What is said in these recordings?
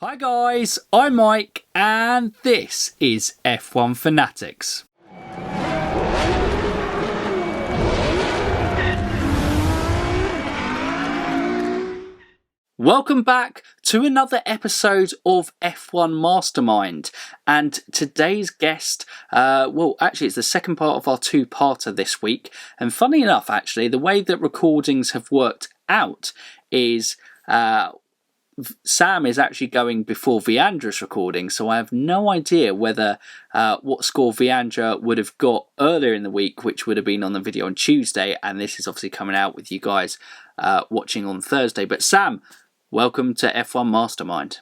Hi guys, I'm Mike and this is F1 Fanatics. Welcome back to another episode of F1 Mastermind, and today's guest, actually it's the second part of our two-parter this week, and funny enough actually, the way that recordings have worked out is Sam is actually going before Viandra's recording, so I have no idea whether what score Viandra would have got earlier in the week, which would have been on the video on Tuesday, and this is obviously coming out with you guys watching on Thursday. But Sam, welcome to F1 Mastermind.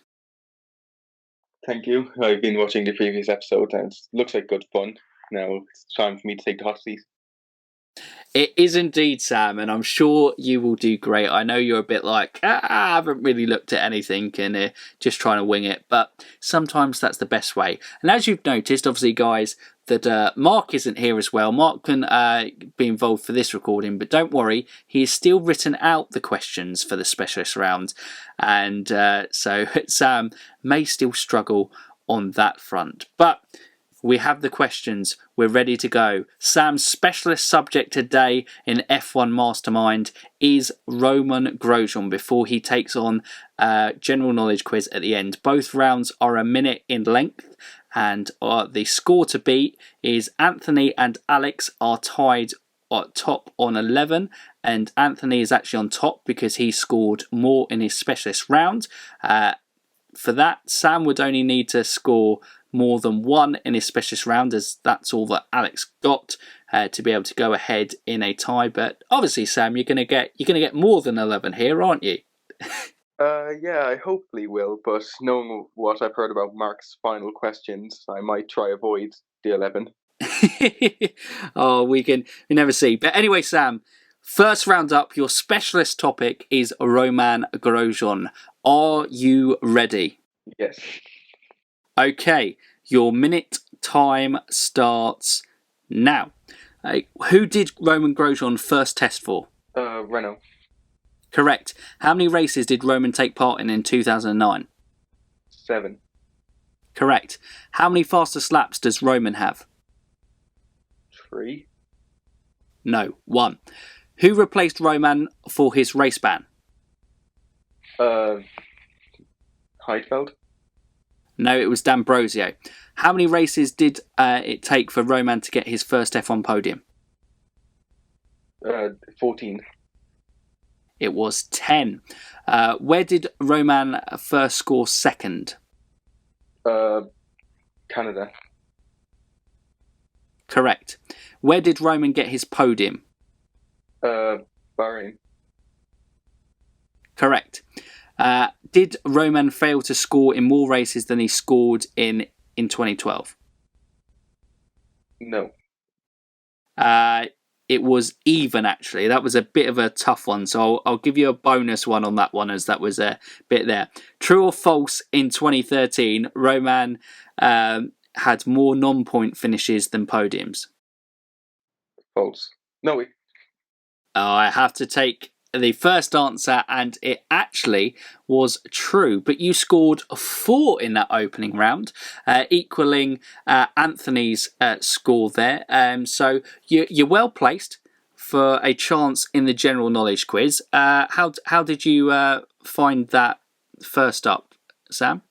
Thank you. I've been watching the previous episode and it looks like good fun. Now it's time for me to take the hot seat. It is indeed, Sam, and I'm sure you will do great. I know you're a bit like, I haven't really looked at anything and just trying to wing it, but sometimes that's the best way. And as you've noticed, obviously, guys, that Mark isn't here as well. Mark can be involved for this recording, but don't worry, he has still written out the questions for the specialist round, and so Sam may still struggle on that front. But we have the questions. We're ready to go. Sam's specialist subject today in F1 Mastermind is Romain Grosjean before he takes on general knowledge quiz at the end. Both rounds are a minute in length, and the score to beat is Anthony and Alex are tied at top on 11, and Anthony is actually on top because he scored more in his specialist round. For that, Sam would only need to score more than one in his specialist round, as that's all that Alex got to be able to go ahead in a tie. But obviously, Sam, you're gonna get more than 11 here, aren't you? Yeah, I hopefully will, but knowing what I've heard about Mark's final questions, I might try avoid the 11. Oh, we never see. But anyway, Sam, first round up, your specialist topic is Romain Grosjean. Are you ready? Yes. Okay, your minute time starts now. Who did Romain Grosjean first test for? Renault. Correct. How many races did Romain take part in 2009? 7. Correct. How many fastest laps does Romain have? 3. No, 1. Who replaced Romain for his race ban? Heidfeld. No, it was D'Ambrosio. How many races did it take for Romain to get his first F1 podium? 14. It was 10. Where did Romain first score second? Canada. Correct. Where did Romain get his podium? Bahrain. Correct. Did Romain fail to score in more races than he scored in 2012? No. It was even, actually. That was a bit of a tough one, so I'll give you a bonus one on that one, as that was a bit there. True or false, in 2013, Romain had more non-point finishes than podiums? False. No, wait. I have to take the first answer, and it actually was true. But you scored 4 in that opening round, equaling Anthony's score there. So you're well placed for a chance in the general knowledge quiz. How did you find that first up, Sam?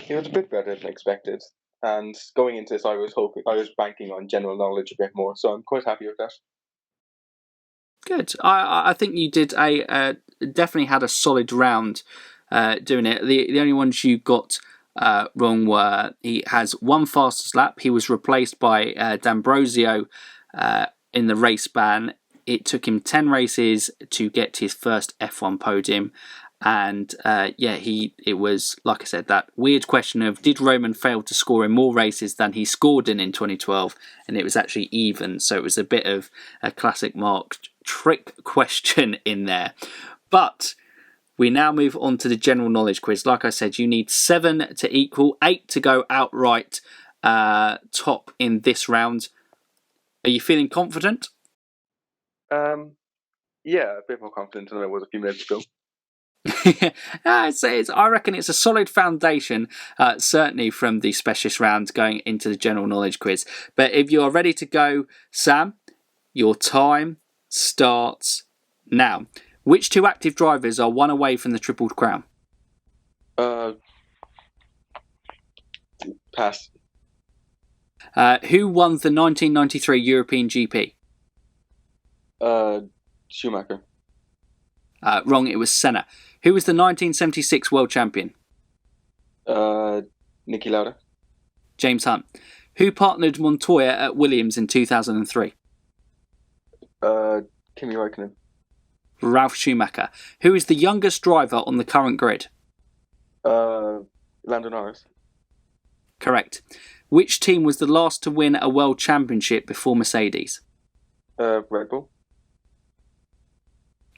It was a bit better than expected. And going into this, I was banking on general knowledge a bit more, so I'm quite happy with that. Good. I think you did definitely had a solid round doing it. The only ones you got wrong were he has one fastest lap. He was replaced by D'Ambrosio in the race ban. It took him 10 races to get his first F1 podium. And it was, like I said, that weird question of did Romain fail to score in more races than he scored in 2012, and it was actually even, so it was a bit of a classic Mark trick question in there. But we now move on to the general knowledge quiz. Like I said, you need 7 to equal, 8 to go outright top in this round. Are you feeling confident? Yeah, a bit more confident than I was a few minutes ago. I reckon it's a solid foundation, certainly from the specialist round going into the general knowledge quiz. But if you're ready to go, Sam, your time starts now. Which two active drivers are one away from the Triple Crown? Pass. Who won the 1993 European GP? Schumacher. Wrong, it was Senna. Who was the 1976 World Champion? Niki Lauda. James Hunt. Who partnered Montoya at Williams in 2003? Kimi Räikkönen. Ralf Schumacher. Who is the youngest driver on the current grid? Lando Norris. Correct. Which team was the last to win a world championship before Mercedes? Red Bull.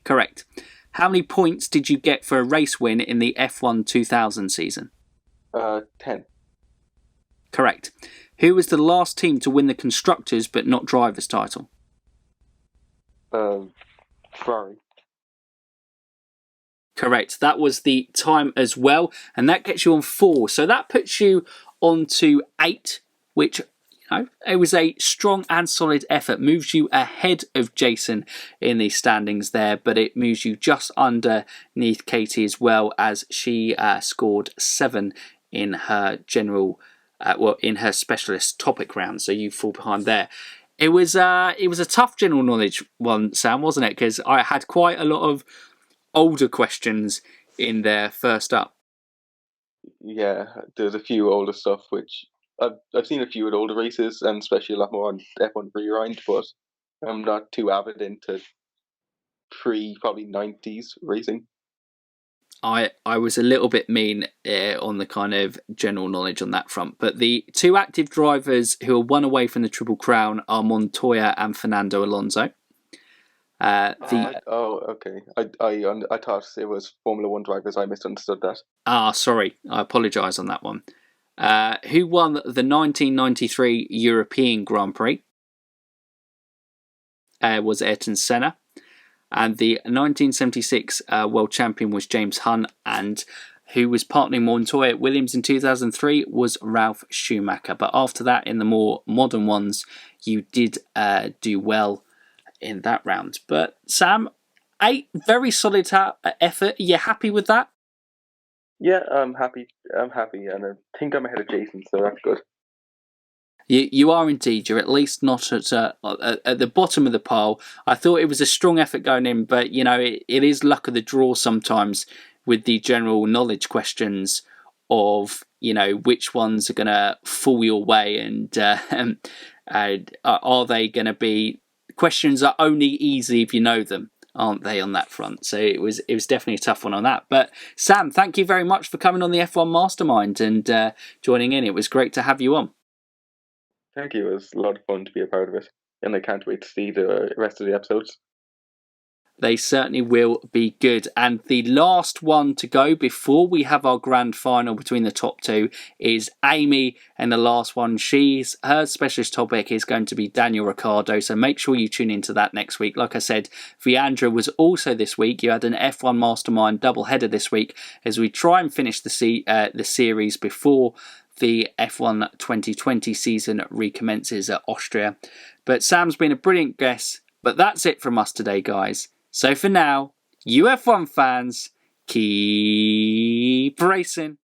Correct. How many points did you get for a race win in the F1 2000 season? 10. Correct. Who was the last team to win the Constructors but not Drivers title? Ferrari. Correct. That was the time as well, and that gets you on 4. So that puts you on to 8, which, it was a strong and solid effort. Moves you ahead of Jason in the standings there, but it moves you just underneath Katie as well, as she scored 7 in her general, in her specialist topic round. So you fall behind there. It was a tough general knowledge one, Sam, wasn't it? Because I had quite a lot of older questions in there first up. Yeah, there's a few older stuff which I've seen a few at older races, and especially a lot more on F1 Rewind, but I'm not too avid into probably 90s racing. I was a little bit mean on the kind of general knowledge on that front, but the two active drivers who are one away from the Triple Crown are Montoya and Fernando Alonso. Okay. I thought it was Formula One drivers. I misunderstood that. Sorry. I apologise on that one. Who won the 1993 European Grand Prix? Was Ayrton Senna. And the 1976 world champion was James Hunt, and who was partnering Montoya at Williams in 2003 was Ralf Schumacher. But after that, in the more modern ones, you did do well in that round. But Sam, 8, very solid effort. Are you happy with that? Yeah, I'm happy, and I think I'm ahead of Jason, so that's good. You are indeed. You're at least not at the bottom of the pile. I thought it was a strong effort going in, but it is luck of the draw sometimes with the general knowledge questions of which ones are going to fall your way, and are they going to be questions that are only easy if you know them, aren't they, on that front? So it was definitely a tough one on that. But Sam, thank you very much for coming on the F1 Mastermind and joining in. It was great to have you on. Thank you. It was a lot of fun to be a part of it, and I can't wait to see the rest of the episodes. They certainly will be good. And the last one to go before we have our grand final between the top 2 is Amy. And the last one, her specialist topic is going to be Daniel Ricciardo. So make sure you tune into that next week. Like I said, Viandra was also this week. You had an F1 Mastermind double header this week as we try and finish the series before the F1 2020 season recommences at Austria. But Sam's been a brilliant guest. But that's it from us today, guys. So for now, you F1 fans, keep racing.